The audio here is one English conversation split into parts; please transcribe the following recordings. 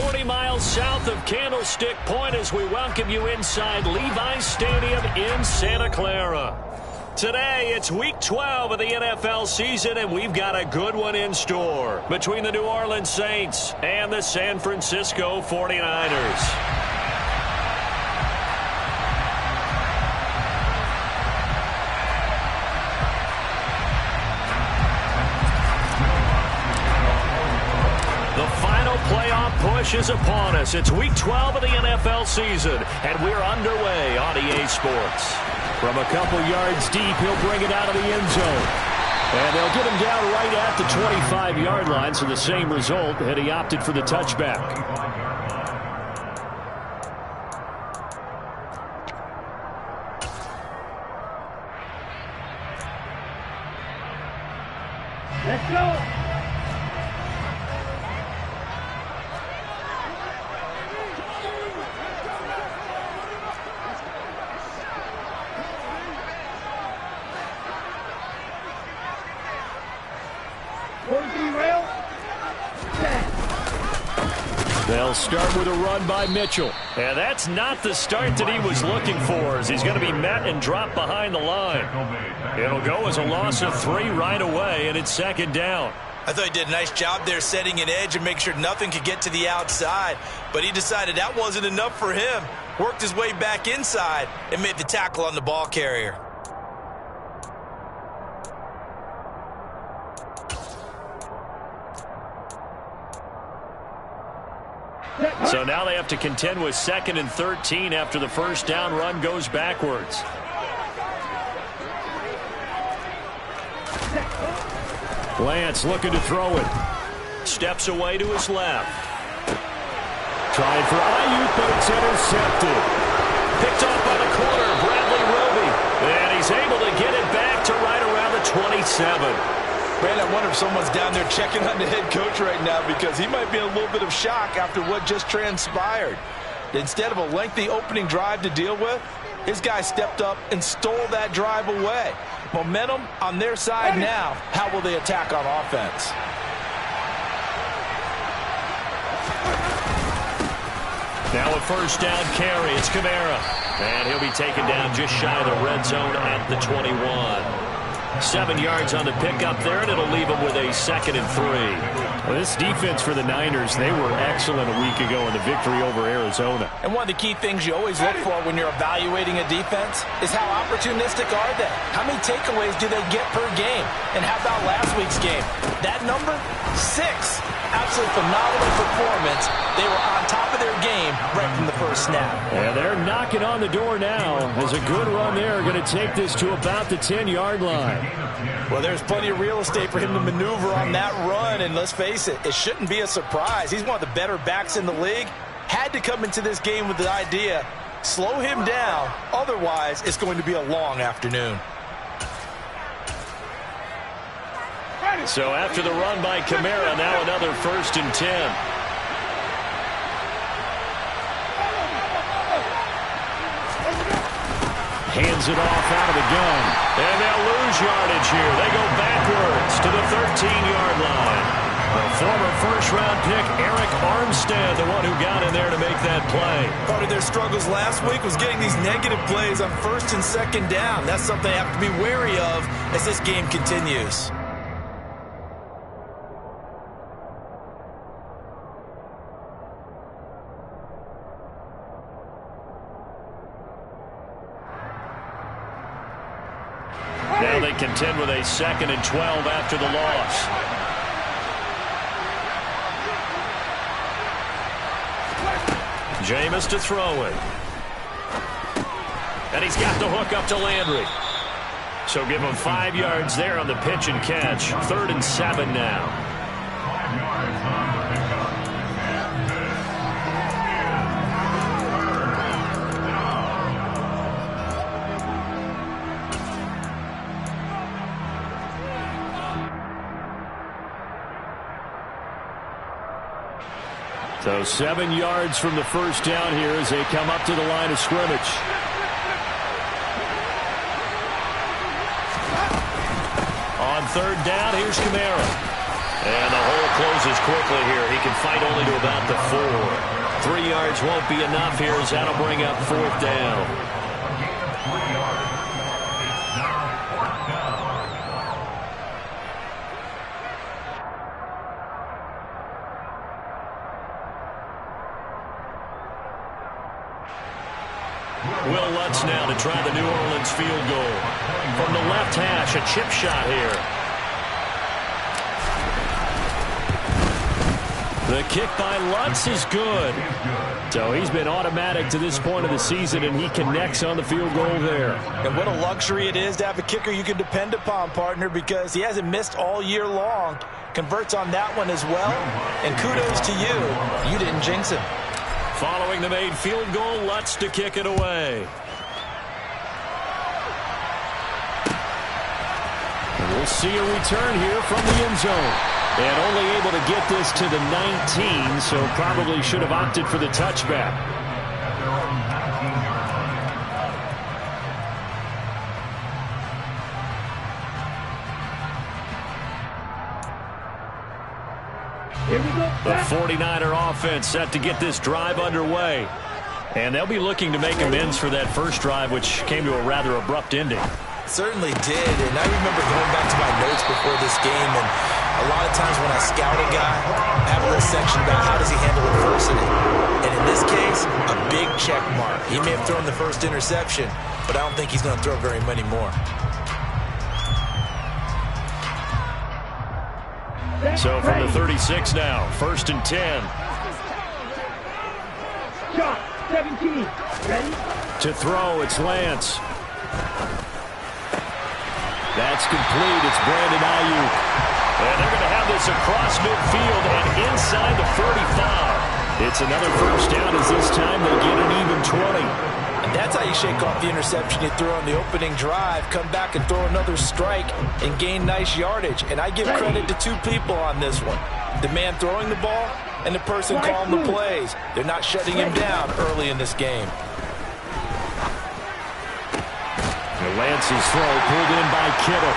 40 miles south of Candlestick Point as we welcome you inside Levi's Stadium in Santa Clara. Today, it's Week 12 of the NFL season, and we've got a good one in store between the New Orleans Saints and the San Francisco 49ers. Playoff push is upon us. It's Week 12 of the NFL season, and we're underway on EA Sports. From a couple yards deep, he'll bring it out of the end zone. And they'll get him down right at the 25-yard line, so the same result had he opted for the touchback. Let's go! They'll start with a run by Mitchell. And that's not the start that he was looking for, as he's going to be met and dropped behind the line. It'll go as a loss of 3 right away, and it's second down. I thought he did a nice job there setting an edge and making sure nothing could get to the outside. But he decided that wasn't enough for him. Worked his way back inside and made the tackle on the ball carrier. So now they have to contend with 2nd and 13 after the first down run goes backwards. Lance looking to throw it. Steps away to his left. Trying for Ayuk, but it's intercepted. Picked off by the corner, Bradley Roby. And he's able to get it back to right around the 27. Man, I wonder if someone's down there checking on the head coach right now, because he might be in a little bit of shock after what just transpired. Instead of a lengthy opening drive to deal with, his guy stepped up and stole that drive away. Momentum on their side now. How will they attack on offense? Now a first down carry. It's Kamara. And he'll be taken down just shy of the red zone at the 21. 7 yards on the pickup there, and it'll leave them with a 2nd and 3. Well, this defense for the Niners, they were excellent a week ago in the victory over Arizona. And one of the key things you always look for when you're evaluating a defense is how opportunistic are they? How many takeaways do they get per game? And how about last week's game? That number? 6. Absolutely phenomenal performance. They were on top of their game right from the first snap. And they're knocking on the door now. As a good run there, going to take this to about the 10-yard line. Well, there's plenty of real estate for him to maneuver on that run, and let's face it, it shouldn't be a surprise. He's one of the better backs in the league. Had to come into this game with the idea, slow him down, otherwise it's going to be a long afternoon. So after the run by Kamara, now another 1st and 10. Hands it off out of the gun. And they'll lose yardage here. They go backwards to the 13-yard line. The former first-round pick, Eric Armstead, the one who got in there to make that play. Part of their struggles last week was getting these negative plays on 1st and 2nd down. That's something they have to be wary of as this game continues. Now they contend with a 2nd and 12 after the loss. Jameis to throw it. And he's got the hook up to Landry. So give him 5 yards there on the pitch and catch. 3rd and 7 now. So 7 yards from the first down here as they come up to the line of scrimmage. On 3rd down, here's Kamara. And the hole closes quickly here. He can fight only to about the 4. 3 yards won't be enough here as that'll bring up 4th down. Will Lutz now to try the New Orleans field goal. From the left hash, a chip shot here. The kick by Lutz is good. So he's been automatic to this point of the season, and he connects on the field goal there. And what a luxury it is to have a kicker you can depend upon, partner, because he hasn't missed all year long. Converts on that one as well. And kudos to you. You didn't jinx him. Following the made field goal, Lutz to kick it away. And we'll see a return here from the end zone. And only able to get this to the 19, so probably should have opted for the touchback. The 49er offense set to get this drive underway. And they'll be looking to make amends for that first drive, which came to a rather abrupt ending. Certainly did, and I remember going back to my notes before this game, and a lot of times when I scout a guy, I have a little section about how does he handle adversity. And in this case, a big check mark. He may have thrown the first interception, but I don't think he's going to throw very many more. So from the 36 now, 1st and 10. Shot, 17. Ready? To throw, it's Lance. That's complete. It's Brandon Ayuk. And they're going to have this across midfield and inside the 35. It's another first down as this time they get an even 20. And that's how you shake off the interception you threw on the opening drive, come back and throw another strike and gain nice yardage. And I give credit to 2 people on this one. The man throwing the ball and the person calling the plays. They're not shutting him down early in this game. Lance's throw pulled in by Kittle.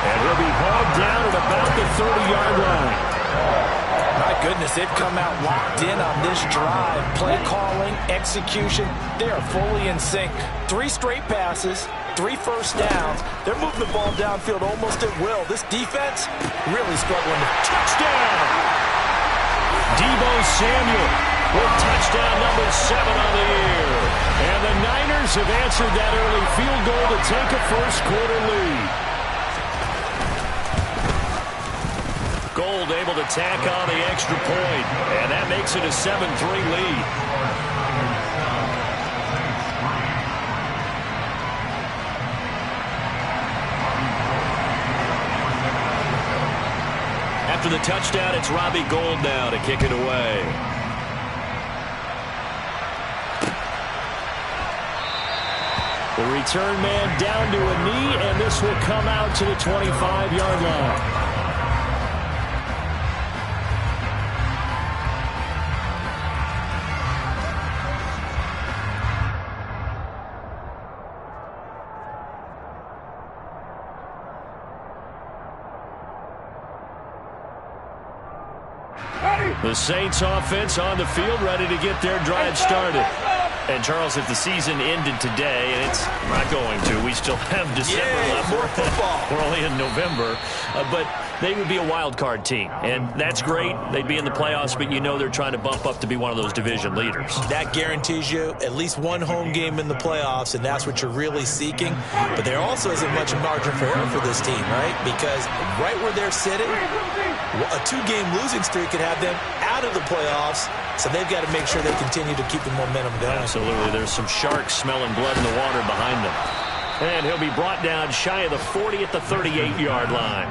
And he'll be hauled down at about the 30-yard line. My goodness, they've come out locked in on this drive. Play calling, execution, they are fully in sync. 3 straight passes, 3 first downs. They're moving the ball downfield almost at will. This defense really struggling to touchdown. Deebo Samuel with touchdown number 7 on the year. And the Niners have answered that early field goal to take a first-quarter lead. Gold able to tack on the extra point, and that makes it a 7-3 lead. After the touchdown, it's Robbie Gould now to kick it away. The return man down to a knee, and this will come out to the 25-yard line. The Saints offense on the field ready to get their drive started. And, Charles, if the season ended today, and it's not going to, we still have December left. More football. We're only in November. But they would be a wild card team. And that's great. They'd be in the playoffs, but you know they're trying to bump up to be one of those division leaders. That guarantees you at least one home game in the playoffs, and that's what you're really seeking. But there also isn't much margin for error for this team, right? Because right where they're sitting, a 2-game losing streak could have them out of the playoffs, so they've got to make sure they continue to keep the momentum going. Absolutely. There's some sharks smelling blood in the water behind them. And he'll be brought down shy of the 40 at the 38-yard line.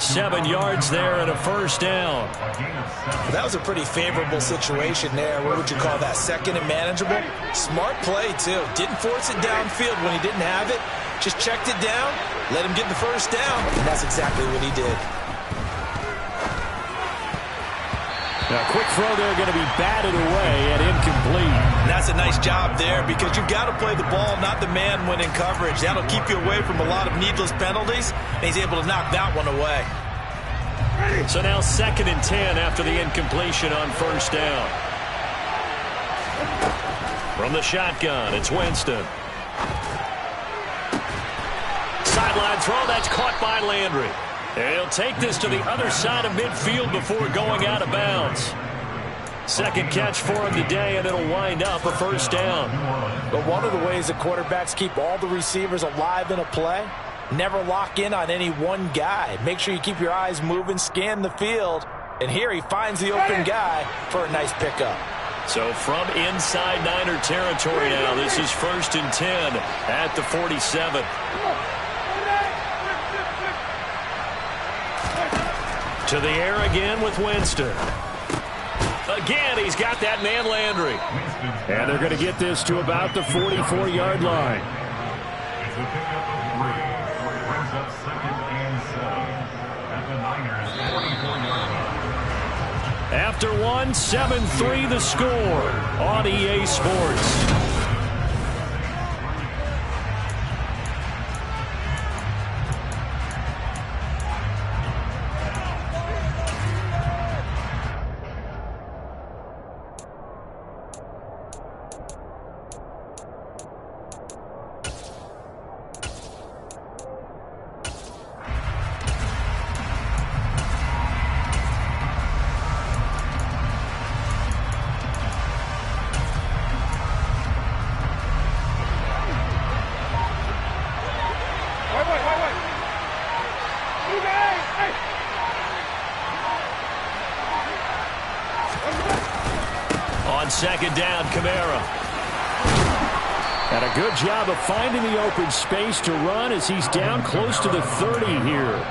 7 yards there and a first down. Well, that was a pretty favorable situation there. What would you call that? Second and manageable? Smart play, too. Didn't force it downfield when he didn't have it. Just checked it down, let him get the first down, and that's exactly what he did. Now, quick throw there going to be batted away and incomplete. And that's a nice job there because you've got to play the ball, not the man when in coverage. That'll keep you away from a lot of needless penalties, and he's able to knock that one away. So now 2nd and 10 after the incompletion on first down. From the shotgun, it's Winston. Sideline throw, that's caught by Landry. And he'll take this to the other side of midfield before going out of bounds. Second catch for him today, and it'll wind up a first down. But one of the ways that quarterbacks keep all the receivers alive in a play, never lock in on any one guy. Make sure you keep your eyes moving, scan the field, and here he finds the open guy for a nice pickup. So from inside Niner territory now, this is 1st and 10 at the 47. To the air again with Winston. Again, he's got that man Landry. And they're going to get this to about the 44-yard line. After one, 7-3 the score on EA Sports. Second down, Kamara. And a good job of finding the open space to run as he's down close to the 30 here.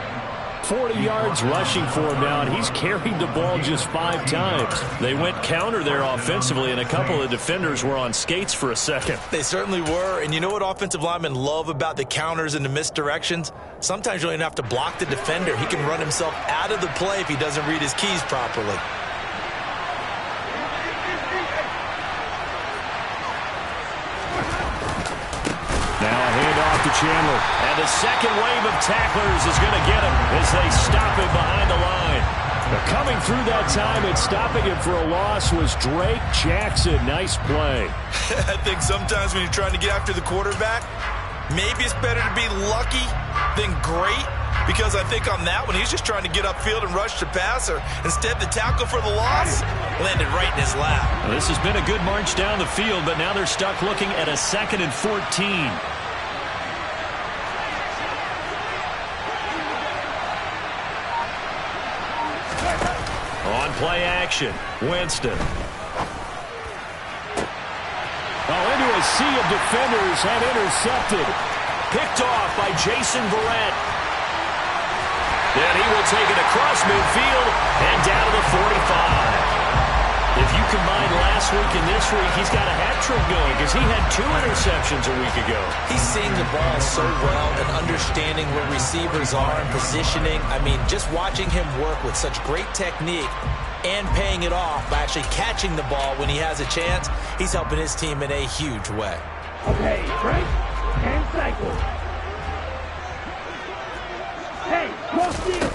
40 yards rushing for him now, and he's carried the ball just 5 times. They went counter there offensively, and a couple of defenders were on skates for a second. They certainly were, and you know what offensive linemen love about the counters and the misdirections? Sometimes you don't even have to block the defender. He can run himself out of the play if he doesn't read his keys properly. Now a handoff to Chandler. And the second wave of tacklers is going to get him as they stop him behind the line. But coming through that time and stopping him for a loss was Drake Jackson. Nice play. I think sometimes when you're trying to get after the quarterback, maybe it's better to be lucky than great. Because I think on that one, he's just trying to get upfield and rush the passer. Instead, the tackle for the loss landed right in his lap. Well, this has been a good march down the field, but now they're stuck looking at a 2nd and 14. On play action, Winston. Into a sea of defenders and intercepted. Picked off by Jason Verrett. Then he will take it across midfield and down to the 45. If you combine last week and this week, he's got a hat trick going because he had 2 interceptions a week ago. He's seeing the ball so well and understanding where receivers are and positioning. I mean, just watching him work with such great technique and paying it off by actually catching the ball when he has a chance, he's helping his team in a huge way. Okay, break and cycle. Hey, cross field.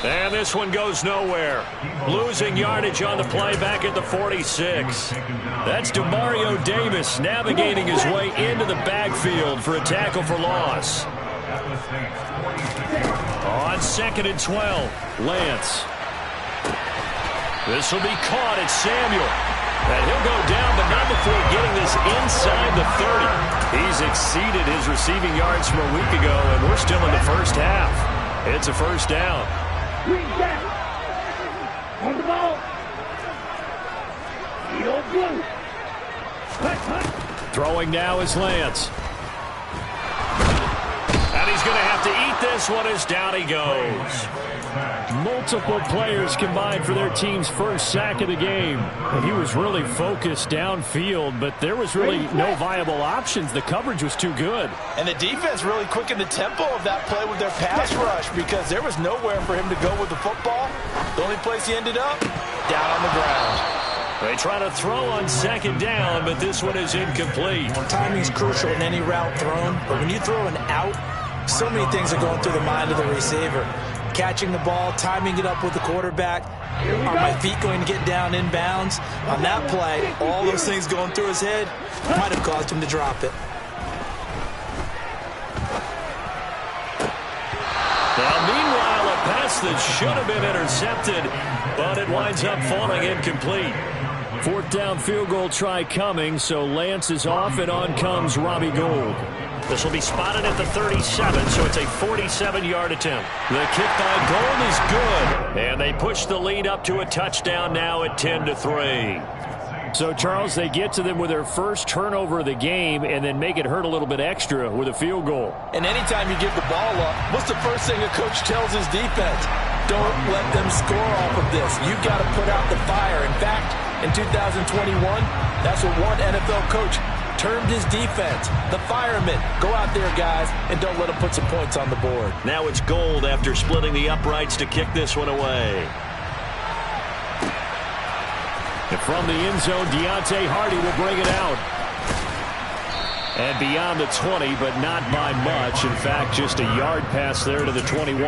And this one goes nowhere. Losing yardage on the play back at the 46. That's DeMario Davis navigating his way into the backfield for a tackle for loss. On 2nd and 12, Lance. This will be caught at Samuel. And he'll go down, but not before getting this inside the 30. He's exceeded his receiving yards from a week ago, and we're still in the first half. It's a first down. Green back. On the ball. Field blue. Cut. Throwing now is Lance. And he's going to have to eat this one as down he goes. Multiple players combined for their team's first sack of the game. And he was really focused downfield, but there was really no viable options. The coverage was too good. And the defense really quickened the tempo of that play with their pass rush because there was nowhere for him to go with the football. The only place he ended up, down on the ground. They try to throw on 2nd down, but this one is incomplete. Timing's crucial in any route thrown, but when you throw an out, So many things are going through the mind of the receiver. Catching the ball, timing it up with the quarterback. Are my feet going to get down inbounds? On that play, all those things going through his head might have caused him to drop it. Now, meanwhile, a pass that should have been intercepted, but it winds up falling incomplete. Fourth down field goal try coming, so Lance is off, and on comes Robbie Gould. This will be spotted at the 37, so it's a 47-yard attempt. The kick by Gould is good, and they push the lead up to a touchdown now at 10-3. So, Charles, they get to them with their first turnover of the game and then make it hurt a little bit extra with a field goal. And anytime you give the ball up, what's the first thing a coach tells his defense? Don't let them score off of this. You've got to put out the fire. In fact, in 2021, that's what one NFL coach termed his defense, the firemen. Go out there, guys, and don't let them put some points on the board. Now it's Gould after splitting the uprights to kick this one away. And from the end zone, Deontay Hardy will bring it out. And beyond the 20, but not by much. In fact, just a yard pass there to the 21.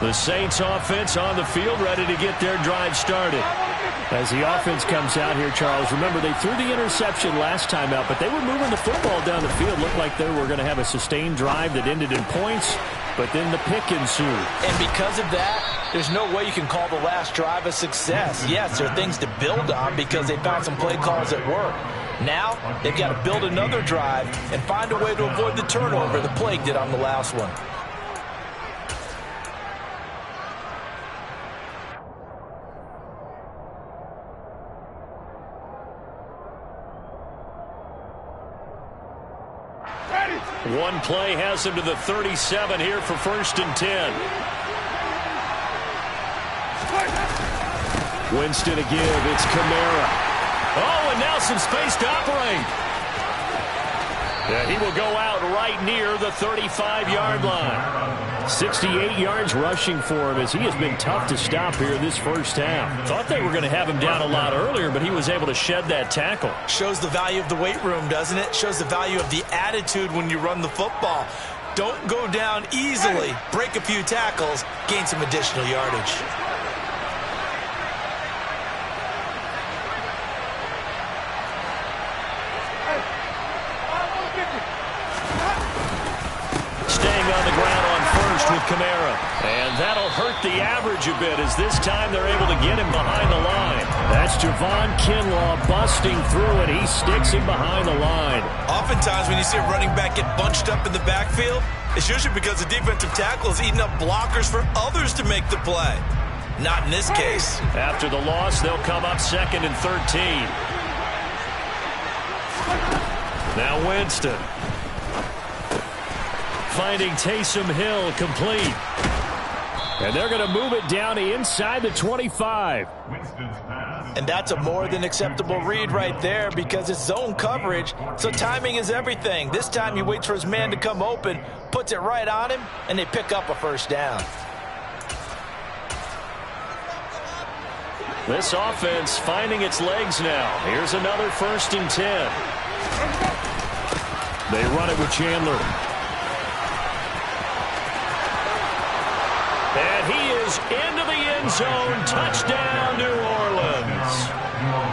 The Saints offense on the field, ready to get their drive started. As the offense comes out here, Charles, remember they threw the interception last time out, but they were moving the football down the field. Looked like they were going to have a sustained drive that ended in points, but then the pick ensued. And because of that, there's no way you can call the last drive a success. Yes, there are things to build on because they found some play calls that work. Now, they've got to build another drive and find a way to avoid the turnover the plague did on the last one. One play has him to the 37 here for 1st and 10. Winston to give. It's Kamara. Oh, and now some space to operate. Yeah, he will go out right near the 35-yard line. 68 yards rushing for him as he has been tough to stop here this first half. Thought they were going to have him down a lot earlier, but he was able to shed that tackle. Shows the value of the weight room, doesn't it? Shows the value of the attitude when you run the football. Don't go down easily. Break a few tackles, gain some additional yardage. With Kamara. And that'll hurt the average a bit as this time they're able to get him behind the line. That's Javon Kinlaw busting through it. He sticks him behind the line. Oftentimes when you see a running back get bunched up in the backfield, it's usually because the defensive tackle is eating up blockers for others to make the play. Not in this case. After the loss, they'll come up 2nd and 13. Now Winston. Finding Taysom Hill complete. And they're going to move it down to inside the 25. And that's a more than acceptable read right there because it's zone coverage, so timing is everything. This time he waits for his man to come open, puts it right on him, and they pick up a first down. This offense finding its legs now. Here's another 1st and 10. They run it with Chandler. And he is into the end zone. Touchdown, New Orleans.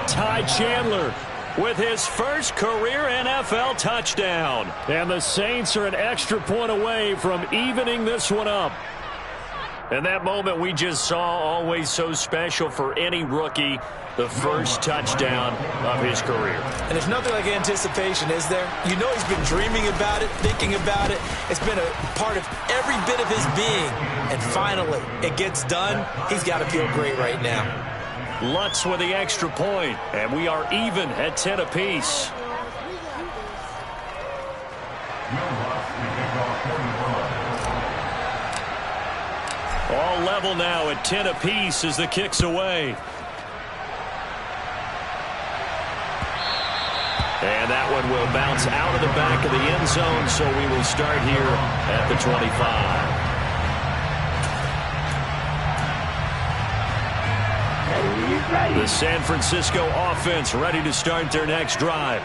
Ty Chandler with his first career NFL touchdown. And the Saints are an extra point away from evening this one up. And that moment we just saw, always so special for any rookie, the first touchdown of his career. And there's nothing like anticipation, is there? You know he's been dreaming about it, thinking about it. It's been a part of every bit of his being. And finally, it gets done. He's got to feel great right now. Lutz with the extra point, and we are even at 10 apiece. All level now at 10 apiece as the kick's away. And that and will bounce out of the back of the end zone, so we will start here at the 25. The San Francisco offense ready to start their next drive.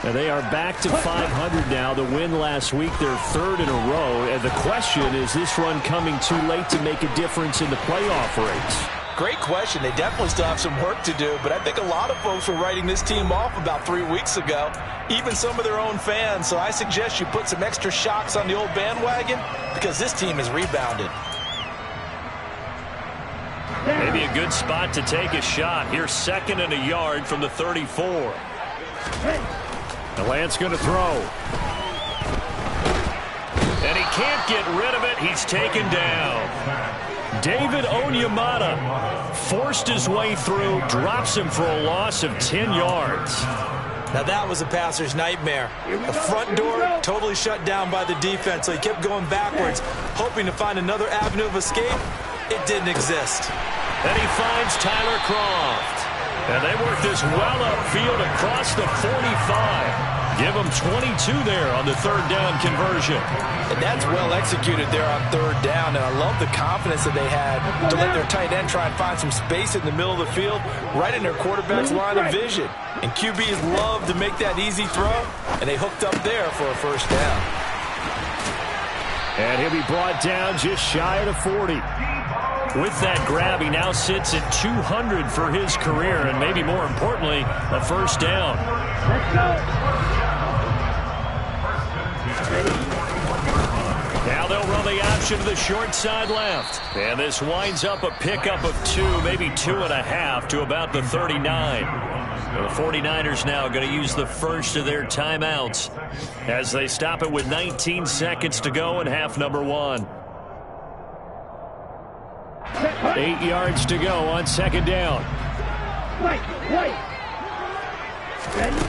And they are back to 500 now. The win last week, their third in a row. And the question, is this run coming too late to make a difference in the playoff race? Great question. They definitely still have some work to do, but I think a lot of folks were writing this team off about 3 weeks ago, even some of their own fans. So I suggest you put some extra shocks on the old bandwagon because this team has rebounded. Maybe a good spot to take a shot. Here's 2nd and a yard from the 34. The Lance going to throw. And he can't get rid of it. He's taken down. David Onyemata forced his way through, drops him for a loss of 10 yards. Now that was a passer's nightmare. The front door totally shut down by the defense, so he kept going backwards, hoping to find another avenue of escape. It didn't exist. And he finds Tyler Croft. And they work this well upfield across the 45. Give him 22 there on the 3rd down conversion. And that's well executed there on 3rd down. And I love the confidence that they had to let their tight end try and find some space in the middle of the field, right in their quarterback's line of vision. And QBs love to make that easy throw, and they hooked up there for a 1st down. And he'll be brought down just shy of the 40. With that grab, he now sits at 200 for his career, and maybe more importantly, a 1st down. Let's go. Now they'll run the option to the short side left. And this winds up a pickup of 2, maybe 2.5 to about the 39. The 49ers now going to use the first of their timeouts as they stop it with 19 seconds to go in half number 1. 8 yards to go on 2nd down. Wait. Ready?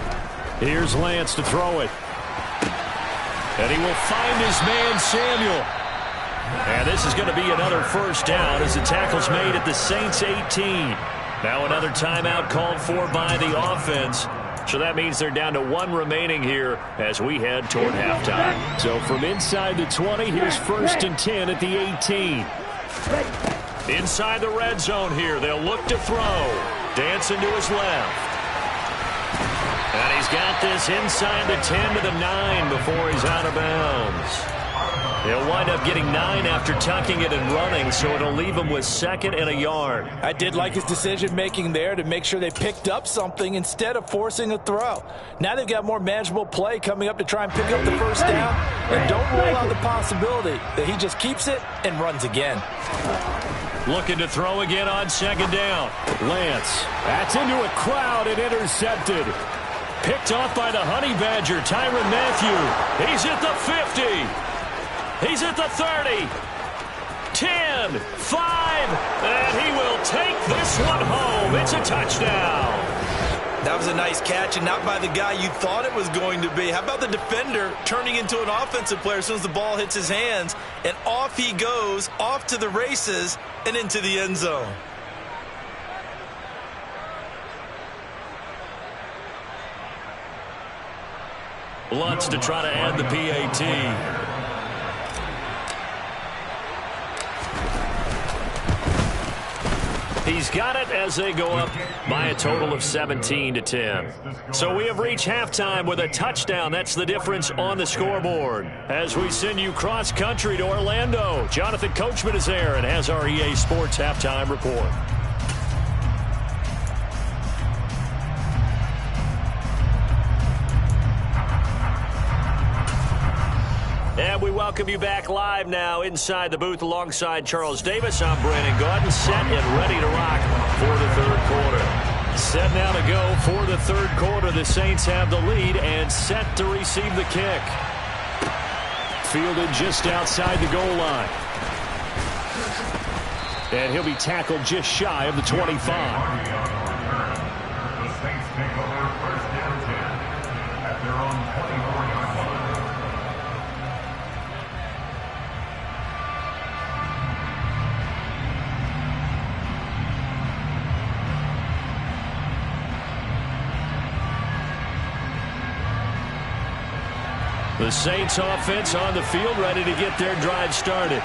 Here's Lance to throw it. And he will find his man Samuel. And this is going to be another 1st down as the tackle's made at the Saints 18. Now another timeout called for by the offense. So that means they're down to 1 remaining here as we head toward halftime. So from inside the 20, here's 1st and 10 at the 18. Inside the red zone here, they'll look to throw. Dancing to his left. And he's got this inside the 10 to the 9 before he's out of bounds. He'll wind up getting 9 after tucking it and running, so it'll leave him with 2nd and a yard. I did like his decision-making there to make sure they picked up something instead of forcing a throw. Now they've got more manageable play coming up to try and pick up the 1st down. And don't rule out the possibility that he just keeps it and runs again. Looking to throw again on 2nd down. Lance, that's into a crowd and intercepted. Picked off by the Honey Badger, Tyrann Mathieu. He's at the 50. He's at the 30. 10, 5, and he will take this one home. It's a touchdown. That was a nice catch, and not by the guy you thought it was going to be. How about the defender turning into an offensive player as soon as the ball hits his hands, and off he goes, off to the races, and into the end zone. Lutz to try to add the PAT. He's got it as they go up by a total of 17-10. So we have reached halftime with a touchdown. That's the difference on the scoreboard. As we send you cross-country to Orlando, Jonathan Coachman is there and has our EA Sports halftime report. And we welcome you back live now inside the booth alongside Charles Davis. I'm Brandon Gaudin, set and ready to rock for the 3rd quarter. Set now to go for the 3rd quarter. The Saints have the lead and set to receive the kick. Fielded just outside the goal line. And he'll be tackled just shy of the 25. The Saints offense on the field, ready to get their drive started.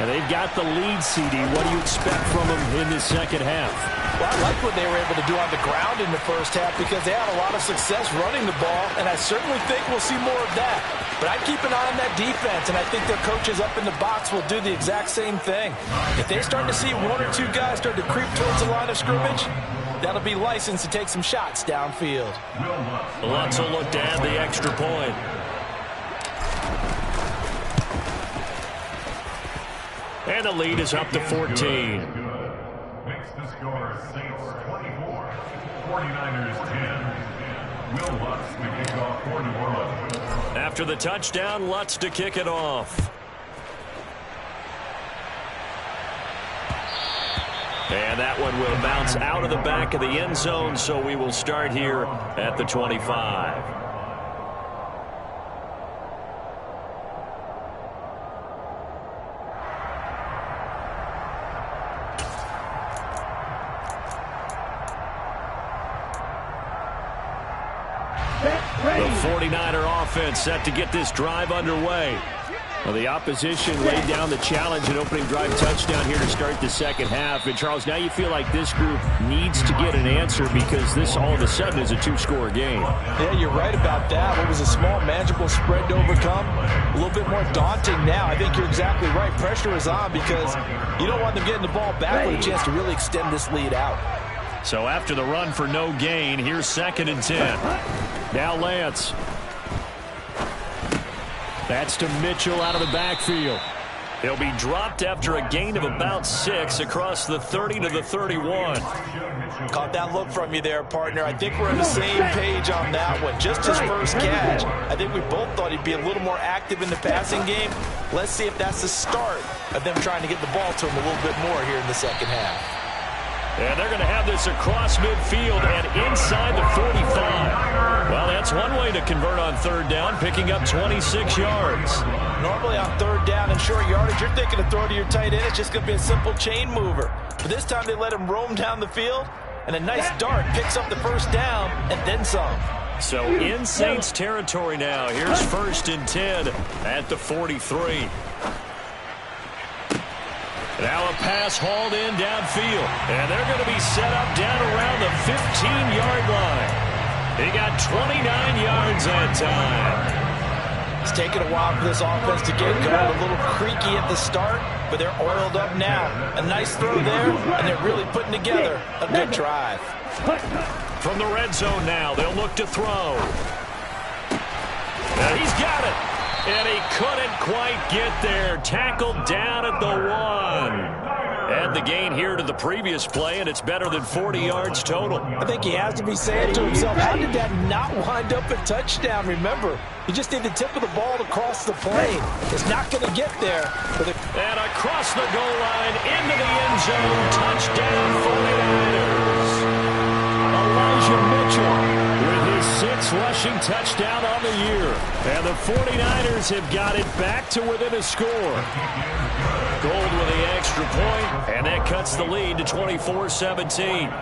And they've got the lead, CD. What do you expect from them in this second half? Well, I like what they were able to do on the ground in the first half because they had a lot of success running the ball, and I certainly think we'll see more of that. But I'd keep an eye on that defense, and I think their coaches up in the box will do the exact same thing. If they start to see one or two guys start to creep towards the line of scrimmage, that'll be licensed to take some shots downfield. Lutz will look to add the extra point. And the lead is up to 14. Makes the score Saints 24, 49ers 10. Will Lutz to kick off for New Orleans. After the touchdown, Lutz to kick it off. And that one will bounce out of the back of the end zone, so we will start here at the 25. The 49er offense set to get this drive underway. Well, the opposition laid down the challenge and opening drive touchdown here to start the second half. And, Charles, now you feel like this group needs to get an answer because this all of a sudden is a two-score game. Yeah, you're right about that. What was a small, manageable spread to overcome, a little bit more daunting now. I think you're exactly right. Pressure is on because you don't want them getting the ball back with a chance to really extend this lead out. So after the run for no gain, here's 2nd and 10. Now Lance. That's to Mitchell out of the backfield. He'll be dropped after a gain of about 6 across the 30 to the 31. Caught that look from you there, partner. I think we're on the same page on that one. Just his first catch. I think we both thought he'd be a little more active in the passing game. Let's see if that's the start of them trying to get the ball to him a little bit more here in the second half. And they're going to have this across midfield and inside the 45. Well, that's one way to convert on third down, picking up 26 yards. Normally on third down and short yardage, you're thinking to throw to your tight end. It's just going to be a simple chain mover. But this time they let him roam down the field, and a nice dart picks up the first down and then some. So in Saints territory now. Here's 1st and 10 at the 43. Now a pass hauled in downfield. And they're going to be set up down around the 15-yard line. He got 29 yards that time. It's taken a while for this offense to get going. A little creaky at the start, but they're oiled up now. A nice throw there, and they're really putting together a good drive. From the red zone now, they'll look to throw. And he's got it. And he couldn't quite get there. Tackled down at the 1. And the gain here to the previous play, and it's better than 40 yards total. I think he has to be saying to himself, how did that not wind up a touchdown? Remember, he just did the tip of the ball to cross the plane. It's not going to get there. And across the goal line, into the end zone. Touchdown, 49ers. Elijah Mitchell with his 6th rushing touchdown on the year. And the 49ers have got it back to within a score. Gold with the extra point, and that cuts the lead to 24-17.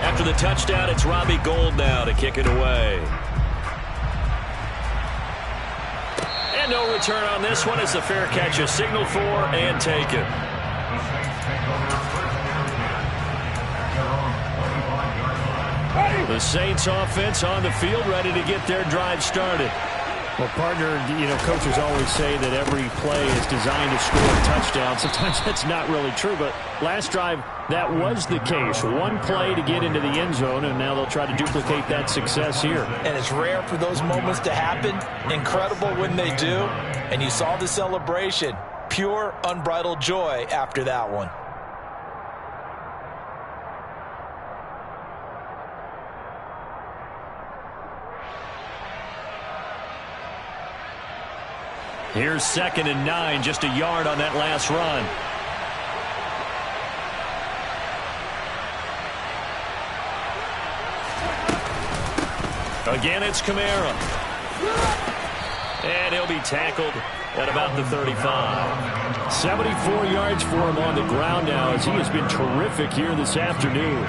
After the touchdown, it's Robbie Gould now to kick it away. And no return on this one. It's a fair catch, a signal for and taken. The Saints offense on the field, ready to get their drive started. Well, partner, you know, coaches always say that every play is designed to score a touchdown. Sometimes that's not really true, but last drive, that was the case. One play to get into the end zone, and now they'll try to duplicate that success here. And it's rare for those moments to happen. Incredible when they do. And you saw the celebration. Pure, unbridled joy after that one. Here's 2nd and 9, just a yard on that last run. Again, it's Kamara. And he'll be tackled at about the 35. 74 yards for him on the ground now as he has been terrific here this afternoon.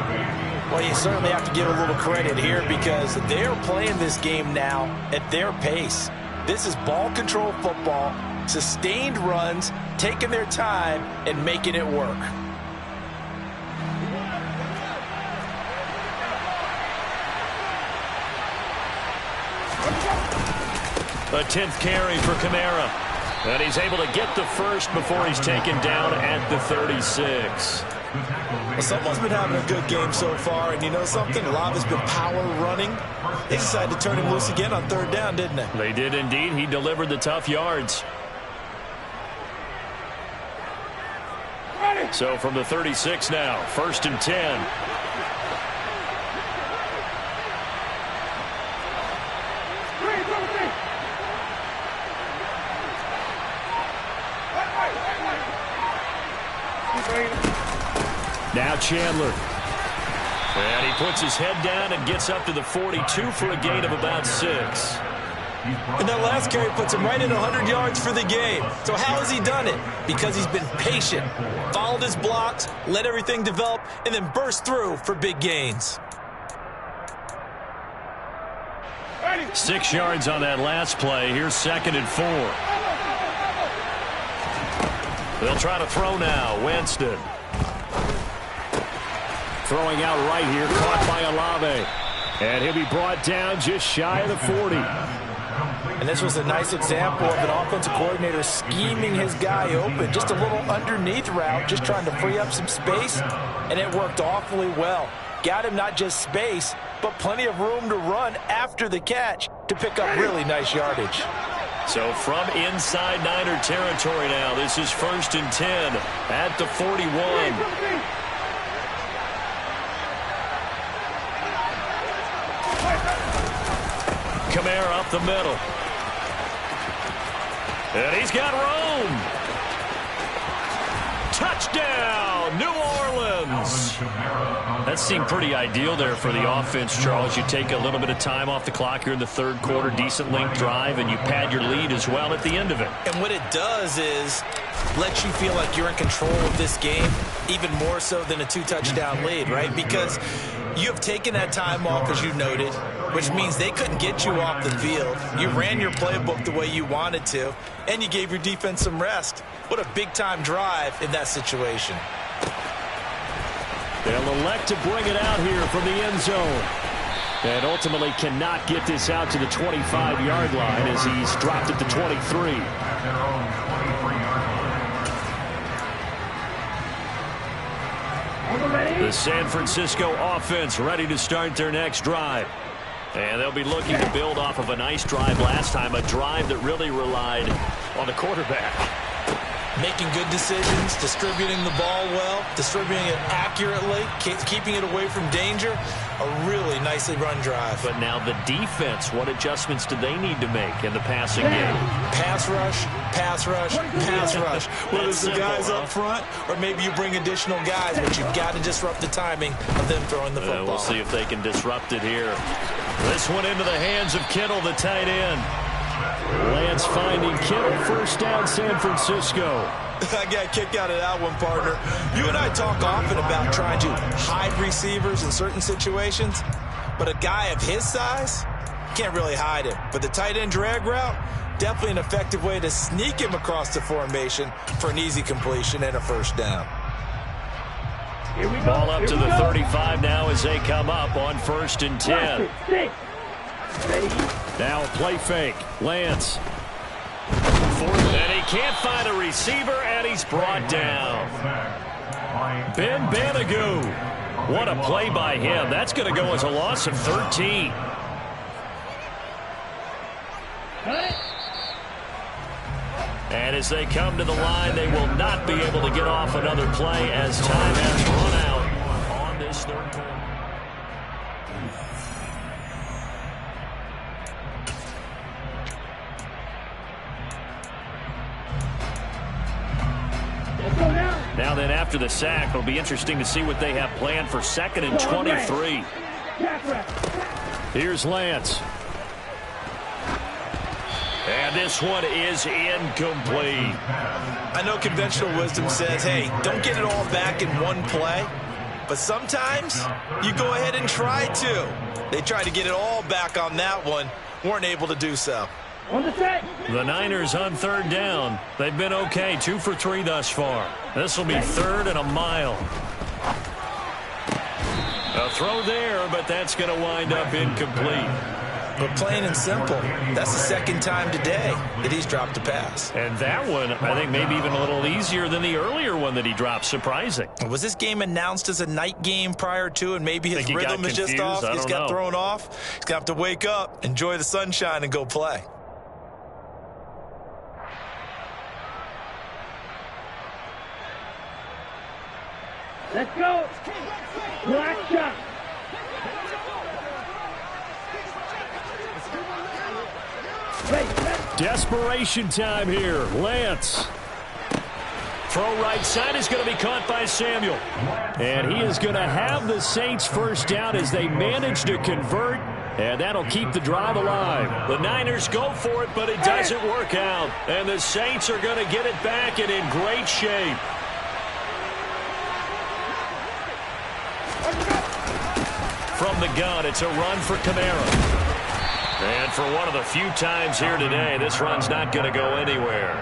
Well, you certainly have to give a little credit here because they're playing this game now at their pace. This is ball control football, sustained runs, taking their time and making it work. A 10th carry for Kamara. And he's able to get the first before he's taken down at the 36. Well, someone's been having a good game so far, and you know something? A lot of it's been power running. They decided to turn him loose again on 3rd down, didn't they? They did indeed. He delivered the tough yards. So from the 36 now, 1st and 10. Now Chandler. And he puts his head down and gets up to the 42 for a gain of about 6. And that last carry puts him right at 100 yards for the game. So how has he done it? Because he's been patient, followed his blocks, let everything develop, and then burst through for big gains. 6 yards on that last play. Here's 2nd and 4. They'll try to throw now. Winston. Throwing out right here, caught by Olave. And he'll be brought down just shy of the 40. And this was a nice example of an offensive coordinator scheming his guy open. Just a little underneath route, just trying to free up some space. And it worked awfully well. Got him not just space, but plenty of room to run after the catch to pick up really nice yardage. So from inside Niner territory now, this is 1st and 10 at the 41. Kamara up the middle. And he's got Rome. Touchdown, New Orleans. That seemed pretty ideal there for the offense, Charles. You take a little bit of time off the clock here in the 3rd quarter, decent length drive, and you pad your lead as well at the end of it. And what it does is lets you feel like you're in control of this game, even more so than a 2-touchdown lead, right? Because you have taken that time off, as you noted, which means they couldn't get you off the field. You ran your playbook the way you wanted to, and you gave your defense some rest. What a big-time drive in that situation. They'll elect to bring it out here from the end zone. And ultimately cannot get this out to the 25-yard line as he's dropped at the 23. The San Francisco offense ready to start their next drive. And they'll be looking to build off of a nice drive last time, a drive that really relied on the quarterback. Making good decisions, distributing the ball well, distributing it accurately, keeping it away from danger. A really nicely run drive. But now the defense, what adjustments do they need to make in the passing game? Pass rush, pass rush, pass rush. Whether it's the guys up front or maybe you bring additional guys, but you've got to disrupt the timing of them throwing the football. We'll see if they can disrupt it here. This one into the hands of Kittle, the tight end. Lance finding Kittle, 1st down San Francisco. I got a kick out of that one, partner. You and I talk often about trying to hide receivers in certain situations, but a guy of his size can't really hide him. But the tight end drag route, definitely an effective way to sneak him across the formation for an easy completion and a 1st down. Ball up to the 35 now as they come up on 1st and 10. Now a play fake. Lance. And he can't find a receiver, and he's brought down. Ben Banagou. What a play by him. That's going to go as a loss of 13. And as they come to the line, they will not be able to get off another play as time has run out on this 3rd quarter. Now then, after the sack, it'll be interesting to see what they have planned for 2nd and 23. Here's Lance. And this one is incomplete. I know conventional wisdom says, hey, don't get it all back in one play. But sometimes you go ahead and try to. They tried to get it all back on that one. Weren't able to do so. The Niners on third down. They've been okay. 2 for 3 thus far. This will be 3rd and a mile. A throw there, but that's going to wind up incomplete. But plain and simple, that's the second time today that he's dropped a pass. And that one, I think, maybe even a little easier than the earlier one that he dropped. Surprising. Was this game announced as a night game prior to, and maybe his rhythm is just off? He's got thrown off. He's going to have to wake up, enjoy the sunshine, and go play. Let's go. Black shot. Desperation time here. Lance. Throw right side is going to be caught by Samuel. And he is going to have the Saints first down as they manage to convert. And that'll keep the drive alive. The Niners go for it, but it doesn't work out. And the Saints are going to get it back and in great shape. From the gun, it's a run for Kamara. And for one of the few times here today, this run's not going to go anywhere.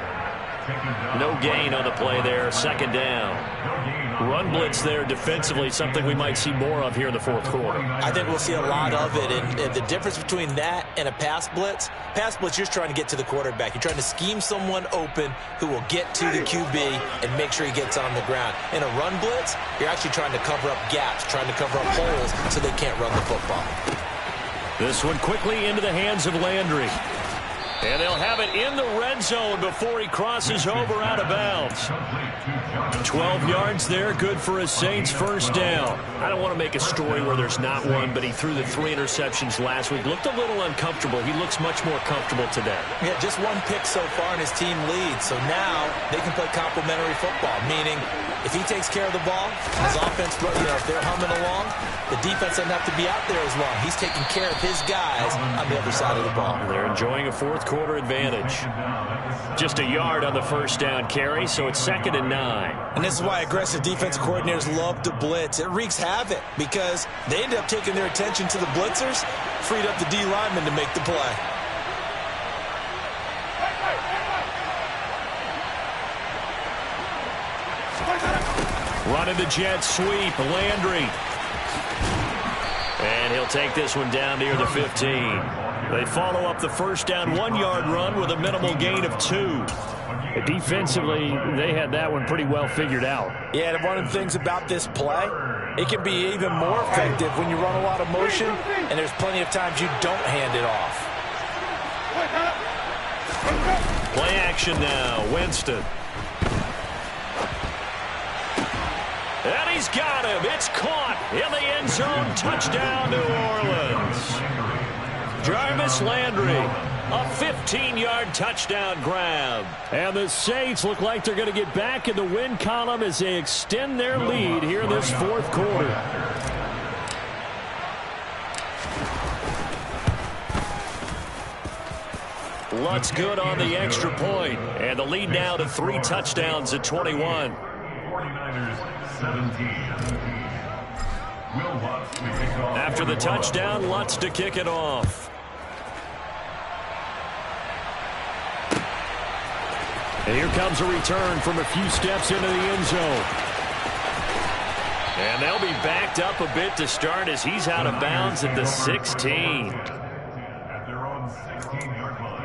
No gain on the play there, 2nd down. Run blitz there defensively, something we might see more of here in the 4th quarter. I think we'll see a lot of it, and the difference between that and a pass blitz, you're just trying to get to the quarterback. You're trying to scheme someone open who will get to the QB and make sure he gets on the ground. In a run blitz, you're actually trying to cover up gaps, trying to cover up holes so they can't run the football. This one quickly into the hands of Landry. And they'll have it in the red zone before he crosses over out of bounds. 12 yards there, good for a Saints first down. I don't want to make a story where there's not one, but he threw the 3 interceptions last week. Looked a little uncomfortable. He looks much more comfortable today. Yeah, just 1 pick so far and his team leads. So now they can play complementary football, meaning if he takes care of the ball, his offense, if they're humming along, the defense doesn't have to be out there as long. He's taking care of his guys on the other side of the ball. They're enjoying a 4th quarter advantage. Just a yard on the first down carry, so it's 2nd and 9. And this is why aggressive defensive coordinators love to blitz. It wreaks havoc because they end up taking their attention to the blitzers, freed up the D lineman to make the play. Running the jet sweep, Landry. And he'll take this one down near the 15. They follow up the first down 1-yard run with a minimal gain of 2. Defensively, they had that one pretty well figured out. Yeah, and one of the things about this play, it can be even more effective when you run a lot of motion, and there's plenty of times you don't hand it off. Play action now, Winston. And he's got him. It's caught in the end zone. Touchdown, New Orleans. Jarvis Landry, a 15-yard touchdown grab. And the Saints look like they're going to get back in the win column as they extend their lead here in this 4th quarter. Lutz good on the extra point. And the lead now to 3 touchdowns at 21. 49ers 17. Will Lutz to kick off. After the touchdown, Lutz to kick it off. And here comes a return from a few steps into the end zone. And they'll be backed up a bit to start as he's out of bounds at the 16. At their own 16-yard line.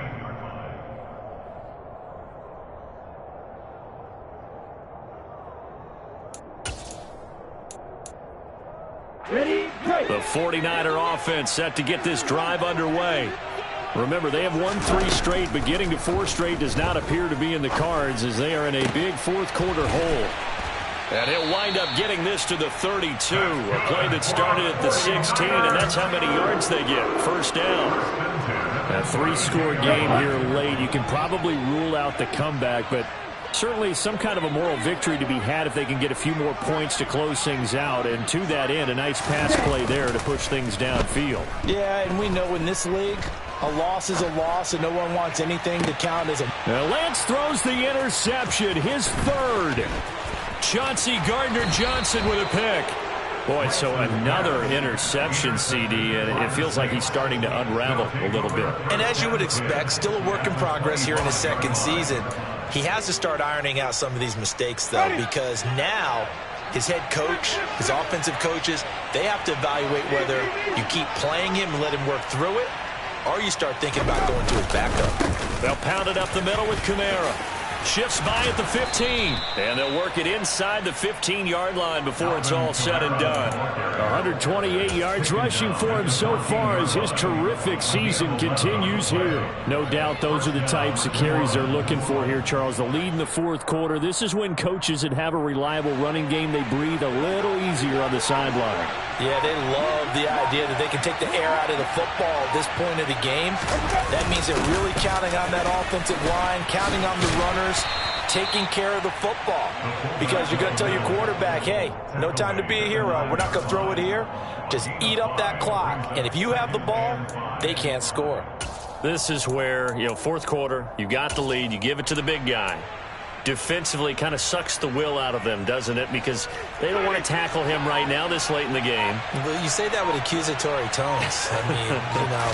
The 49er offense set to get this drive underway. Remember, they have won 3 straight, but getting to 4 straight does not appear to be in the cards as they are in a big 4th quarter hole. And he'll wind up getting this to the 32, a play that started at the 16, and that's how many yards they get. First down. A 3-score game here late. You can probably rule out the comeback, but Certainly some kind of a moral victory to be had if they can get a few more points to close things out. And to that end, a nice pass play there to push things downfield. Yeah, and we know in this league, a loss is a loss, and no one wants anything to count as a... Now Lance throws the interception, his third. Chauncey Gardner-Johnson with a pick. Boy, so another interception, CD, and it feels like he's starting to unravel a little bit. And as you would expect, still a work in progress here in his second season. He has to start ironing out some of these mistakes, though, because now his head coach, his offensive coaches, they have to evaluate whether you keep playing him and let him work through it, or you start thinking about going to his backup. They'll pound it up the middle with Kamara. Shifts by at the 15. And they'll work it inside the 15-yard line before it's all said and done. 128 yards rushing for him so far as his terrific season continues here. No doubt those are the types of carries they're looking for here, Charles. The lead in the fourth quarter. This is when coaches that have a reliable running game, they breathe a little easier on the sideline. Yeah, they love the idea that they can take the air out of the football at this point of the game. That means they're really counting on that offensive line, counting on the runners, taking care of the football. Because you're going to tell your quarterback, hey, no time to be a hero. We're not going to throw it here. Just eat up that clock. And if you have the ball, they can't score. This is where, fourth quarter, you got the lead, you give it to the big guy. Defensively kind of sucks the will out of them, doesn't it? Because they don't want to tackle him right now this late in the game. Well, you say that with accusatory tones. I mean,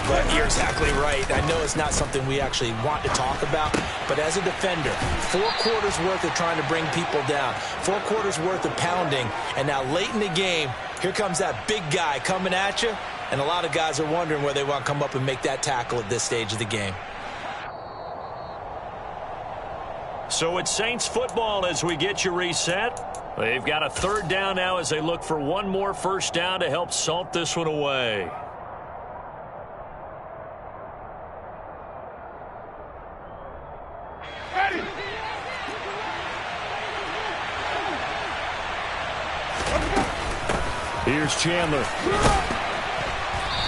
but you're exactly right. I know it's not something we actually want to talk about, but as a defender, 4 quarters worth of trying to bring people down, 4 quarters worth of pounding, and now late in the game, here comes that big guy coming at you, and a lot of guys are wondering where they want to come up and make that tackle at this stage of the game. So it's Saints football as we get you reset. They've got a 3rd down now as they look for one more first down to help salt this one away. Ready. Here's Chandler.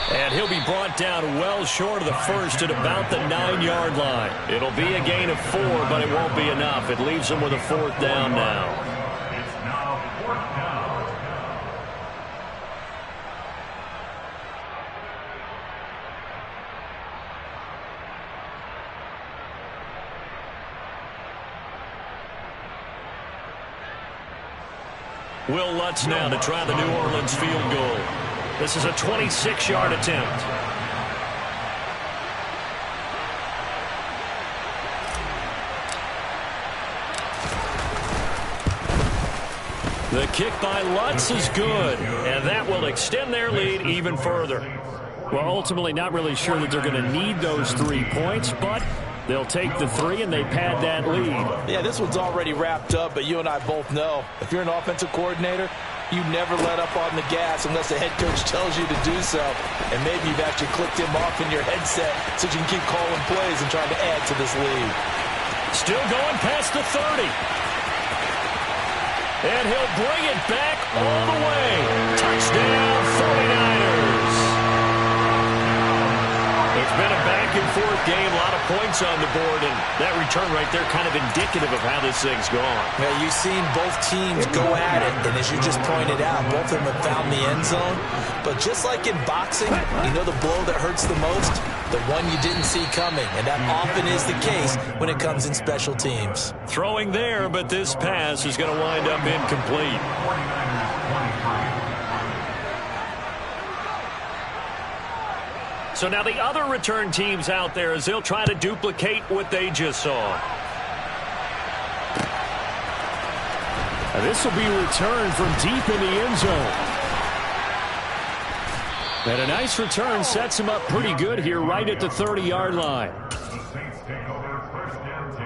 And he'll be brought down well short of the first at about the 9-yard line. It'll be a gain of 4, but it won't be enough. It leaves them with a 4th down now. It's now 4th down. Will Lutz now to try the New Orleans field goal. This is a 26-yard attempt. The kick by Lutz is good, and that will extend their lead even further. Well, ultimately not really sure that they're going to need those 3 points, but they'll take the 3 and they pad that lead. Yeah, this one's already wrapped up, but you and I both know if you're an offensive coordinator, you never let up on the gas unless the head coach tells you to do so. And maybe you've actually clicked him off in your headset so you can keep calling plays and trying to add to this lead. Still going past the 30. And he'll bring it back all the way. Touchdown, 49ers. It's been a back-and-forth game, a lot of points on the board, and that return right there kind of indicative of how this thing's gone. Yeah, you've seen both teams go at it, and as you just pointed out, both of them have found the end zone. But just like in boxing, you know the blow that hurts the most? The one you didn't see coming, and that often is the case when it comes in special teams. Throwing there, but this pass is going to wind up incomplete. 49ers 23. So now the other return teams out there as they'll try to duplicate what they just saw. Now this will be returned from deep in the end zone. And a nice return sets him up pretty good here right at the 30-yard line. The Saints take over 1st and 10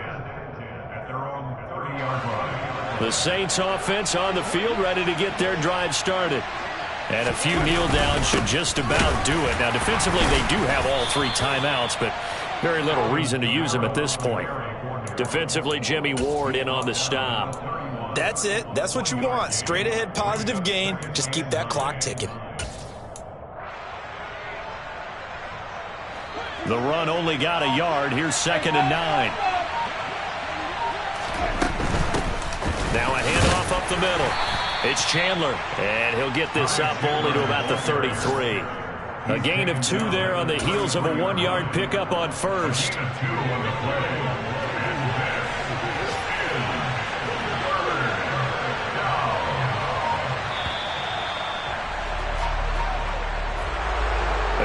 at their own 30-yard line. The Saints offense on the field ready to get their drive started. And a few kneel downs should just about do it. Now, defensively, they do have all 3 timeouts, but very little reason to use them at this point. Defensively, Jimmy Ward in on the stop. That's it. That's what you want. Straight ahead positive gain. Just keep that clock ticking. The run only got a yard. Here's 2nd and 9. Now a handoff up the middle. It's Chandler, and he'll get this up only to about the 33. A gain of 2 there on the heels of a 1-yard pickup on first.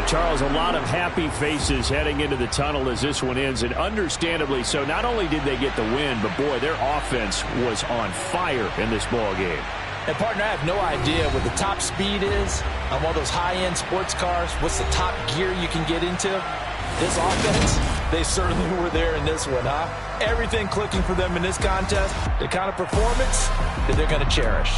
Charles, a lot of happy faces heading into the tunnel as this one ends, and understandably so. Not only did they get the win, but, boy, their offense was on fire in this ball game. And, partner, I have no idea what the top speed is on one of those high-end sports cars. What's the top gear you can get into? This offense, they certainly were there in this one, huh? Everything clicking for them in this contest, the kind of performance that they're going to cherish.